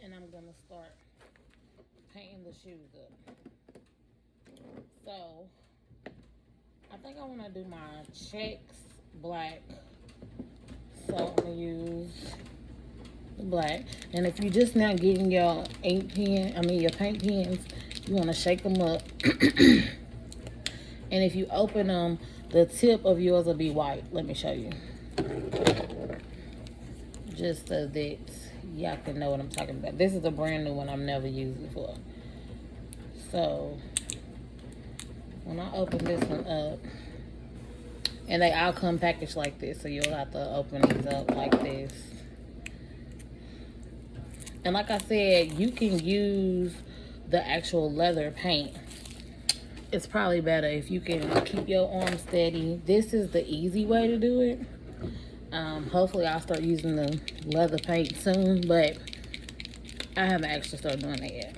and I'm gonna start painting the shoes up. So I think I want to do my checks black. So I'm gonna use the black. And if you're just now getting your your paint pens, you want to shake them up. And if you open them, the tip of yours will be white. Let me show you. Just so that y'all can know what I'm talking about. This is a brand new one I've never used before. So when I open this one up, and they all come packaged like this, so you'll have to open these up like this. And like I said, you can use the actual leather paint. It's probably better if you can keep your arm steady. This is the easy way to do it. Hopefully I'll start using the leather paint soon, but I haven't actually started doing that yet.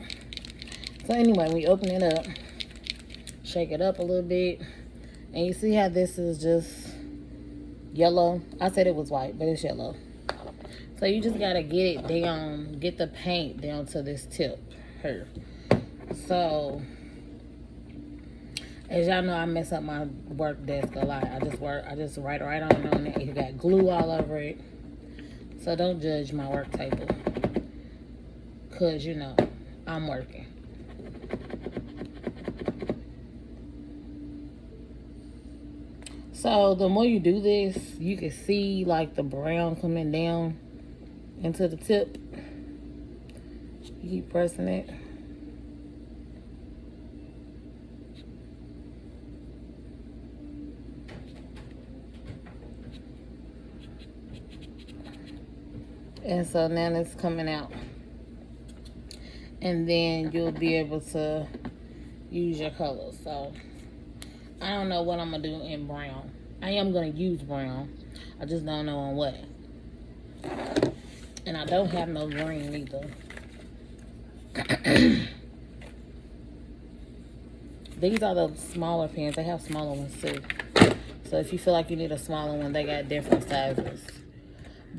So anyway, we open it up, shake it up a little bit, and you see how this is just yellow. I said it was white, but it's yellow. So you just gotta get it down, get the paint down to this tip here. So as y'all know, I mess up my work desk a lot. I just write right on it. You got glue all over it. So don't judge my work table, cause you know I'm working. So the more you do this, you can see like the brown coming down into the tip. You keep pressing it. And so now it's coming out. And then you'll be able to use your colors. So I don't know what I'm going to do in brown. I am going to use brown. I just don't know on what. And I don't have no green either. These are the smaller pens. They have smaller ones too. So if you feel like you need a smaller one, they got different sizes.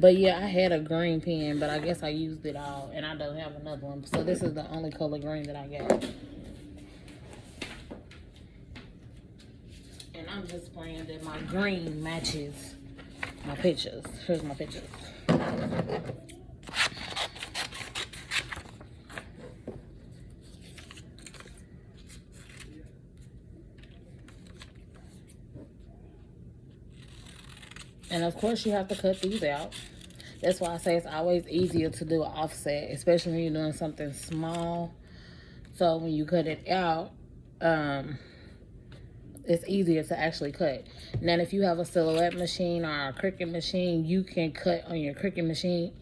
But yeah, I had a green pen, but I guess I used it all, and I don't have another one. So this is the only color green that I got. And I'm just praying that my green matches my pictures. Here's my pictures. And of course you have to cut these out. That's why I say it's always easier to do an offset, especially when you're doing something small. So when you cut it out, it's easier to actually cut. Now if you have a Silhouette machine or a Cricut machine, you can cut on your Cricut machine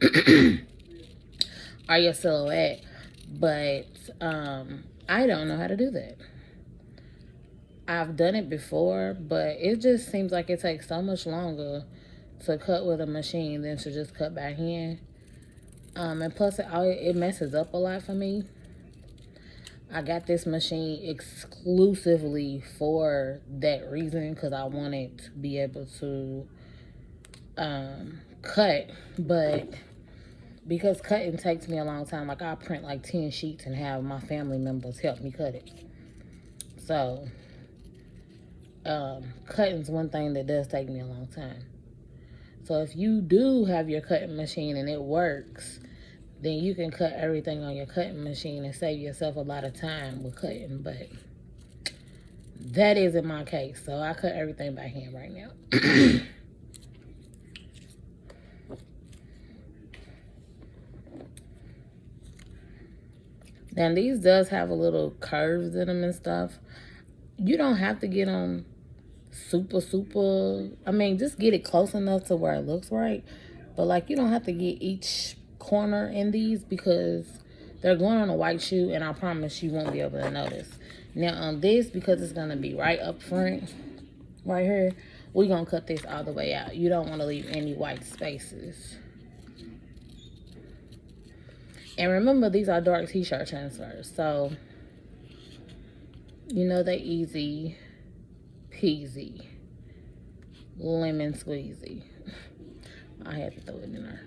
or your Silhouette. But I don't know how to do that. I've done it before, but it just seems like it takes so much longer to cut with a machine than to just cut by hand. And plus it messes up a lot for me. I got this machine exclusively for that reason, because I wanted to be able to cut. But because cutting takes me a long time, like I print like 10 sheets and have my family members help me cut it. So cutting's one thing that does take me a long time. So if you do have your cutting machine and it works, then you can cut everything on your cutting machine and save yourself a lot of time with cutting. But that isn't my case, so I cut everything by hand right now. Now these does have a little curves in them and stuff. You don't have to get them super, I mean, just get it close enough to where it looks right. But like, you don't have to get each corner in these, because they're going on a white shoe, and I promise you won't be able to notice. Now on this, because it's going to be right up front, right here, we're going to cut this all the way out. You don't want to leave any white spaces. And remember, these are dark t-shirt transfers, so you know they easy peasy, lemon squeezy. I had to throw it in there.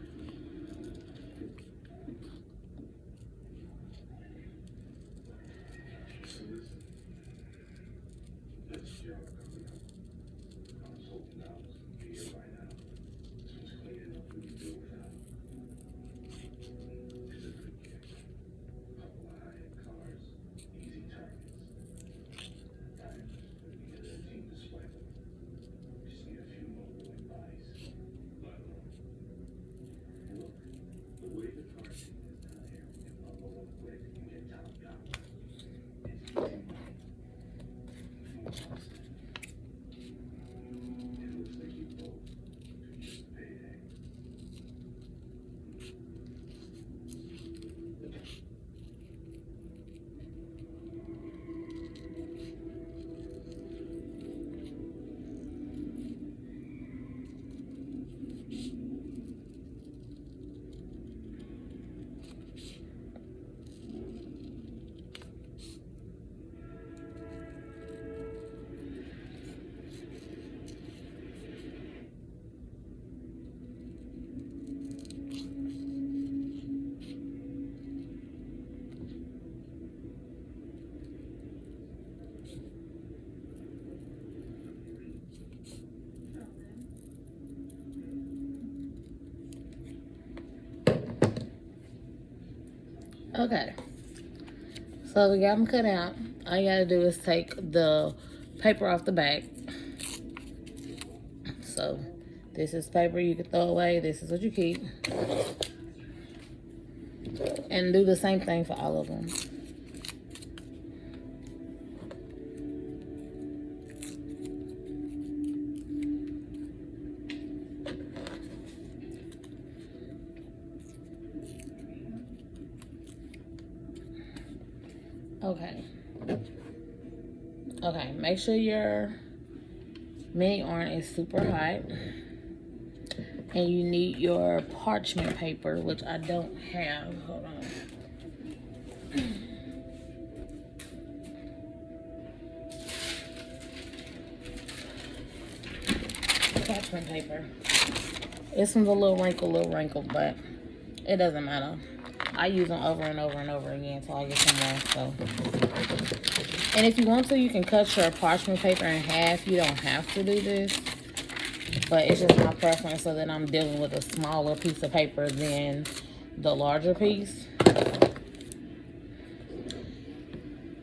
Okay, so we got them cut out. All you gotta do is take the paper off the back. So this is paper you can throw away. This is what you keep. And do the same thing for all of them. Okay. Okay, make sure your mini iron is super hot. And you need your parchment paper, which I don't have. Hold on. Parchment paper. It's a little wrinkle, but it doesn't matter. I use them over and over and over again until I get some more. So, and if you want to, you can cut your parchment paper in half. You don't have to do this, but it's just my preference so that I'm dealing with a smaller piece of paper than the larger piece.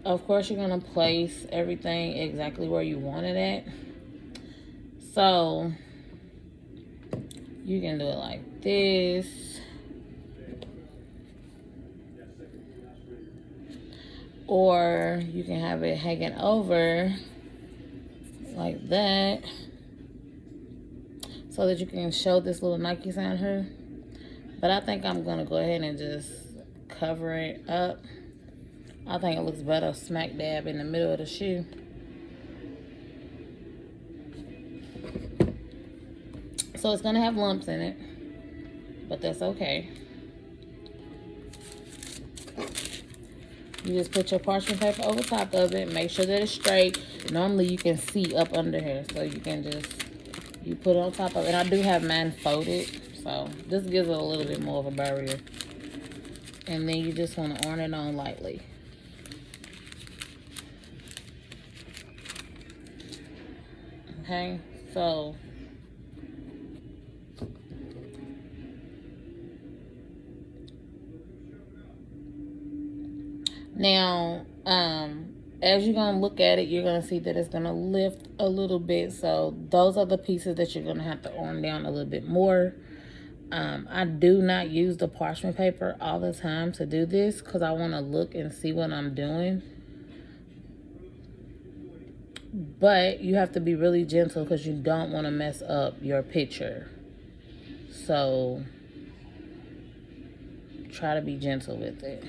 Of course, you're gonna place everything exactly where you want it at. So you can do it like this, or you can have it hanging over like that, so that you can show this little Nike sign here. But I think I'm gonna go ahead and just cover it up. I think it looks better smack dab in the middle of the shoe. So it's gonna have lumps in it, but that's okay. You just put your parchment paper over top of it. Make sure that it's straight. Normally you can see up under here, so you can just, you put it on top of it. And I do have mine folded, so this gives it a little bit more of a barrier. And then you just want to iron it on lightly. Okay, so now, as you're gonna look at it, you're gonna see that it's gonna lift a little bit. So those are the pieces that you're gonna have to iron down a little bit more. I do not use the parchment paper all the time to do this because I want to look and see what I'm doing. But you have to be really gentle because you don't want to mess up your picture. So try to be gentle with it.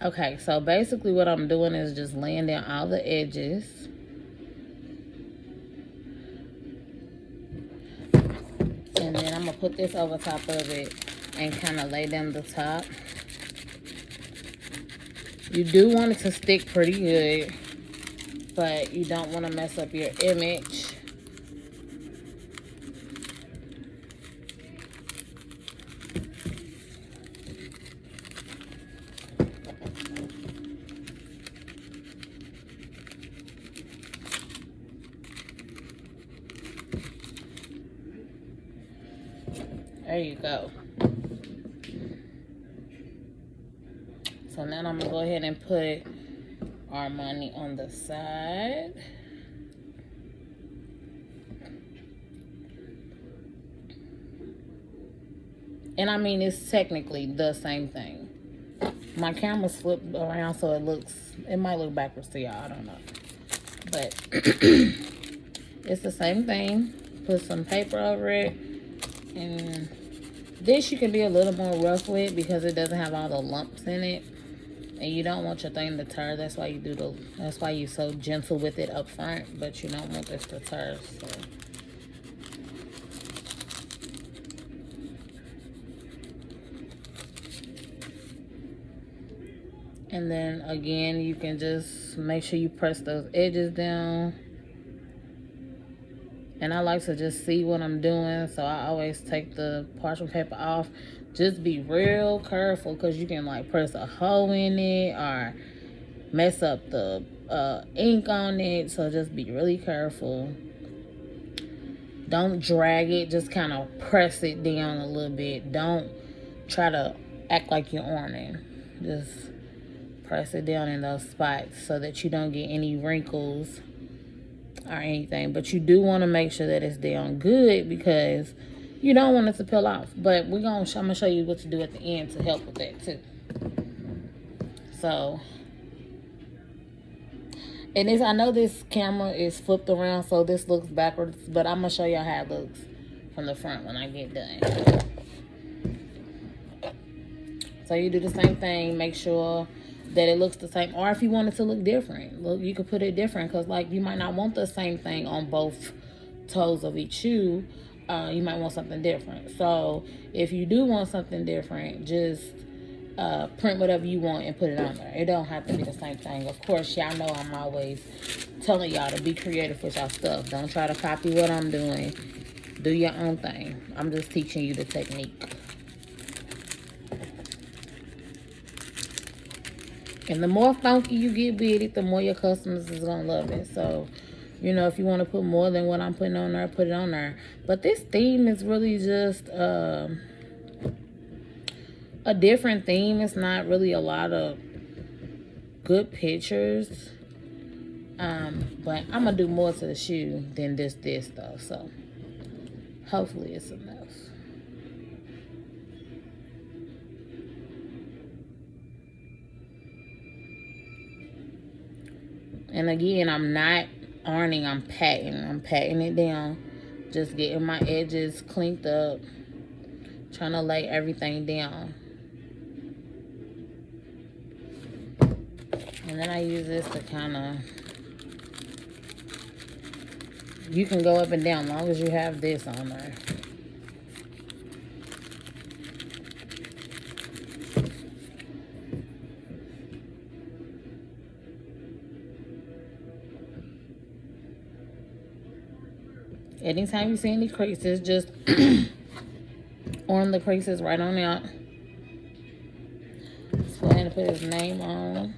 Okay, so basically what I'm doing is just laying down all the edges. And then I'm going to put this over top of it and kind of lay down the top. You do want it to stick pretty good, but you don't want to mess up your image. There you go. So now I'm gonna go ahead and put our money on the side. And I mean, it's technically the same thing. My camera's flipped around so it might look backwards to y'all, I don't know. But it's the same thing. Put some paper over it. And this you can be a little more rough with because it doesn't have all the lumps in it. And you don't want your thing to tear. That's why you're so gentle with it up front, but you don't want this to tear. So and then again, you can just make sure you press those edges down. And I like to just see what I'm doing, so I always take the parchment paper off. Just be real careful because you can like press a hole in it, or mess up the ink on it. So just be really careful. Don't drag it, just kind of press it down a little bit. Don't try to act like you're ironing. Just press it down in those spots so that you don't get any wrinkles or anything. But you do want to make sure that it's down good because you don't want it to peel off. But I'm gonna show you what to do at the end to help with that too. So, and I know this camera is flipped around, so this looks backwards, but I'm gonna show y'all how it looks from the front when I get done. So you do the same thing, make sure that it looks the same, or if you want it to look different, look, you could put it different, because like you might not want the same thing on both toes of each shoe. You might want something different. So if you do want something different, just print whatever you want and put it on there. It don't have to be the same thing. Of course, y'all know I'm always telling y'all to be creative with y'all stuff. Don't try to copy what I'm doing. Do your own thing. I'm just teaching you the technique. And the more funky you get with it, the more your customers is going to love it. So, you know, if you want to put more than what I'm putting on there, put it on there. But this theme is really just a different theme. It's not really a lot of good pictures. But I'm going to do more to the shoe than this though. So, hopefully it's enough. And again, I'm not ironing, I'm patting. I'm patting it down. Just getting my edges cleaned up. Trying to lay everything down. And then I use this to kind of... You can go up and down as long as you have this on there. Anytime you see any creases, just on the creases right on out. Let's go ahead and put his name on.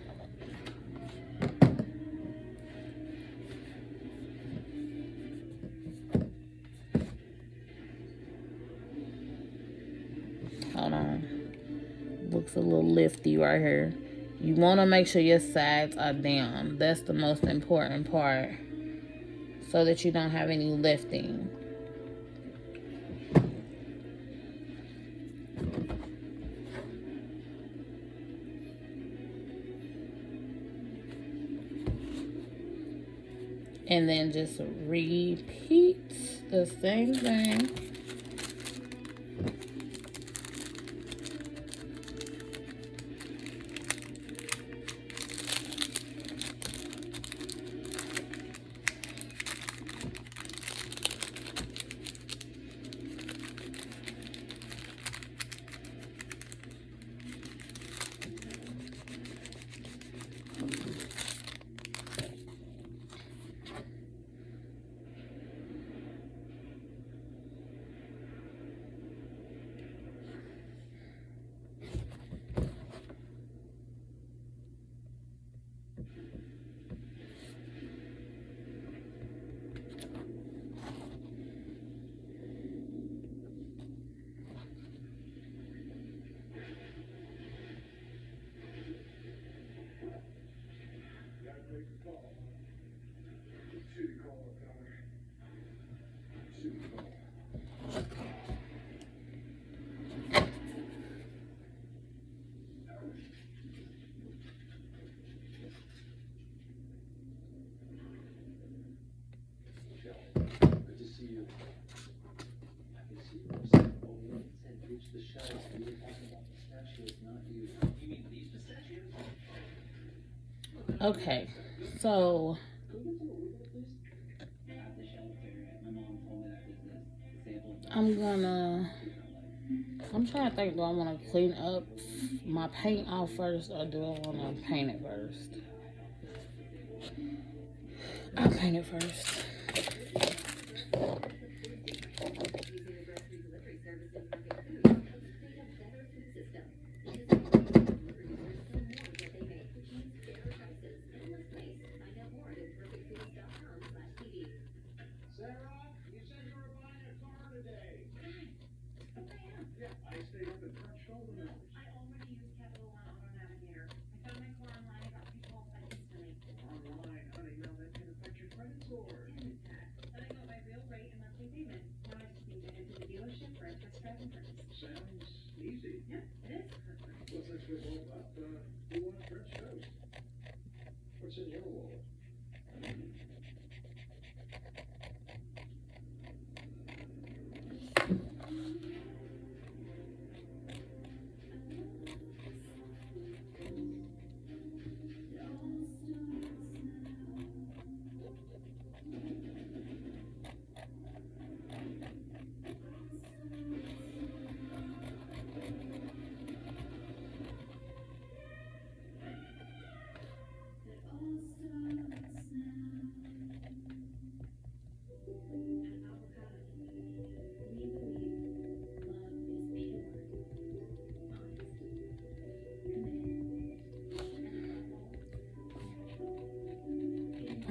Hold on. Looks a little lifty right here. You want to make sure your sides are down. That's the most important part, so that you don't have any lifting. And then just repeat the same thing. Okay, so I'm trying to think, do I want to clean up my paint off first, or do I want to paint it first? I'll paint it first.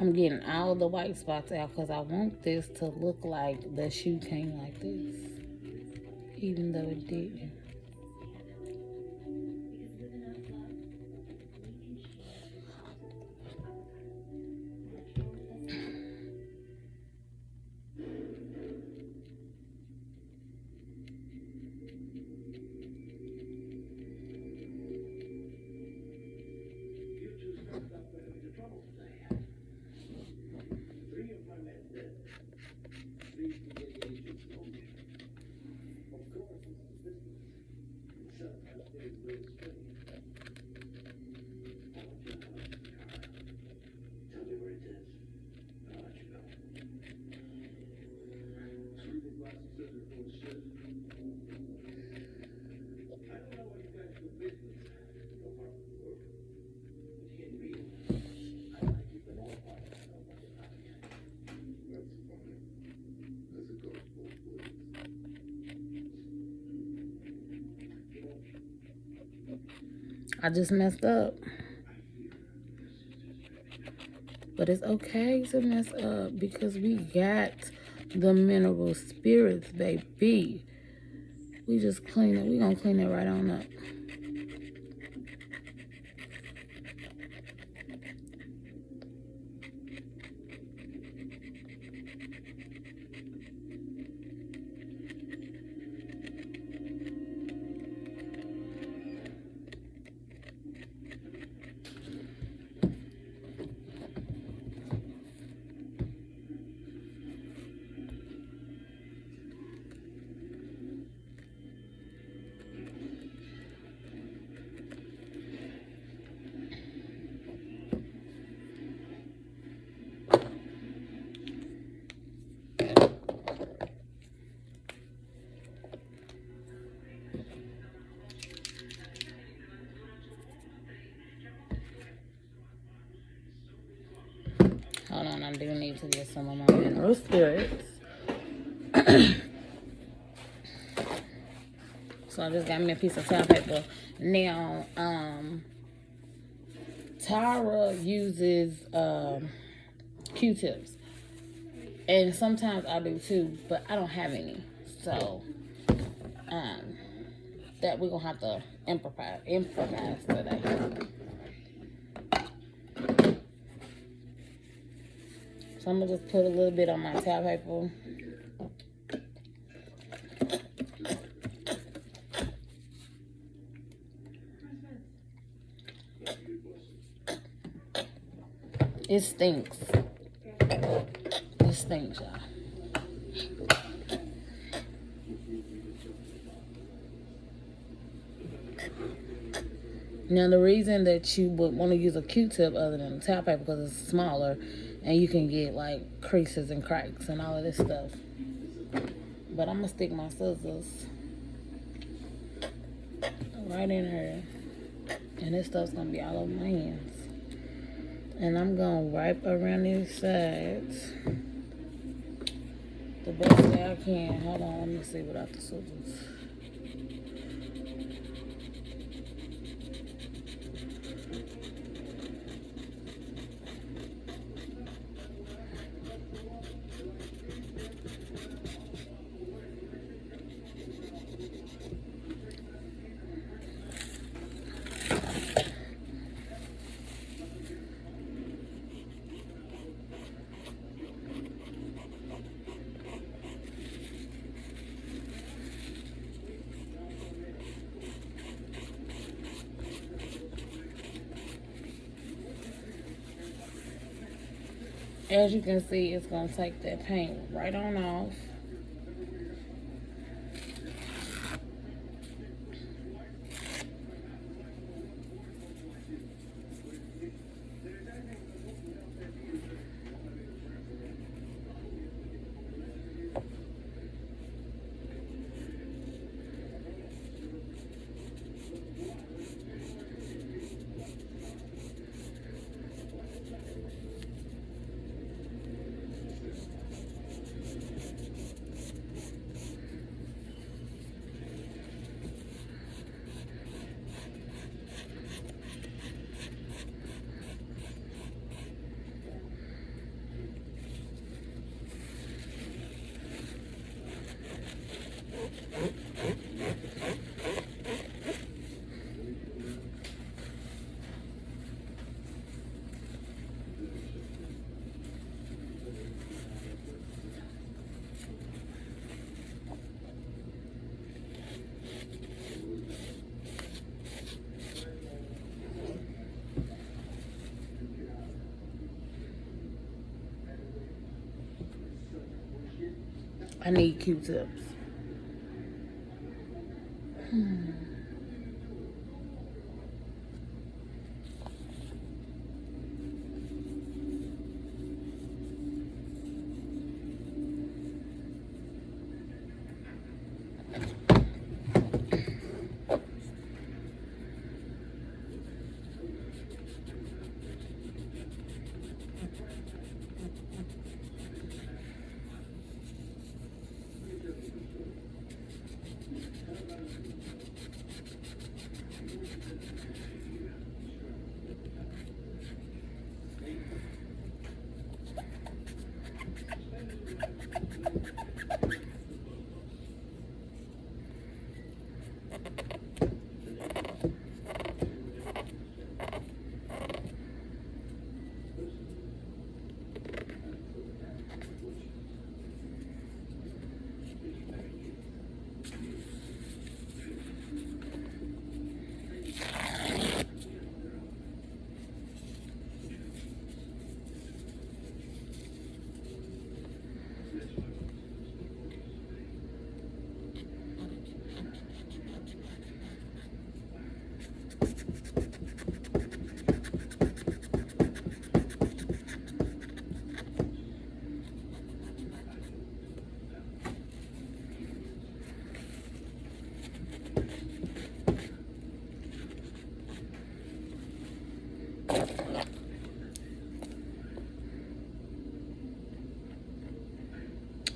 I'm getting all the white spots out because I want this to look like the shoe came like this, even though it didn't. I just messed up. But it's okay to mess up because we got the mineral spirits, baby. We just clean it. We gonna clean it right on up. Hold on, I do need to get some of my mineral spirits. So I just got me a piece of towel paper. Now, Tara uses Q-tips. And sometimes I do too, but I don't have any. So, that we're going to have to improvise today. So I'm going to just put a little bit on my towel paper. It stinks. It stinks, y'all. Now, the reason that you would want to use a Q-tip other than a towel paper because it's smaller and you can get like creases and cracks and all of this stuff. But I'm going to stick my scissors right in here. And this stuff's going to be all over my hands. And I'm going to wipe around these sides the best way I can. Hold on, let me see without the scissors. As you can see, it's going to take that paint right on off. I need Q-tips.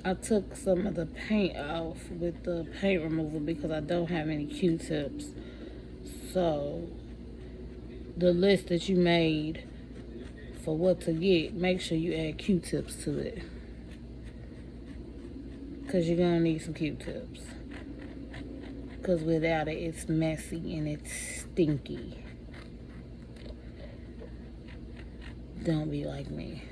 I took some of the paint off with the paint remover because I don't have any Q-tips. So the list that you made for what to get, make sure you add Q-tips to it, because you're going to need some Q-tips. Because without it, it's messy and it's stinky. Don't be like me.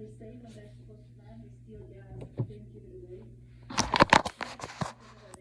They say when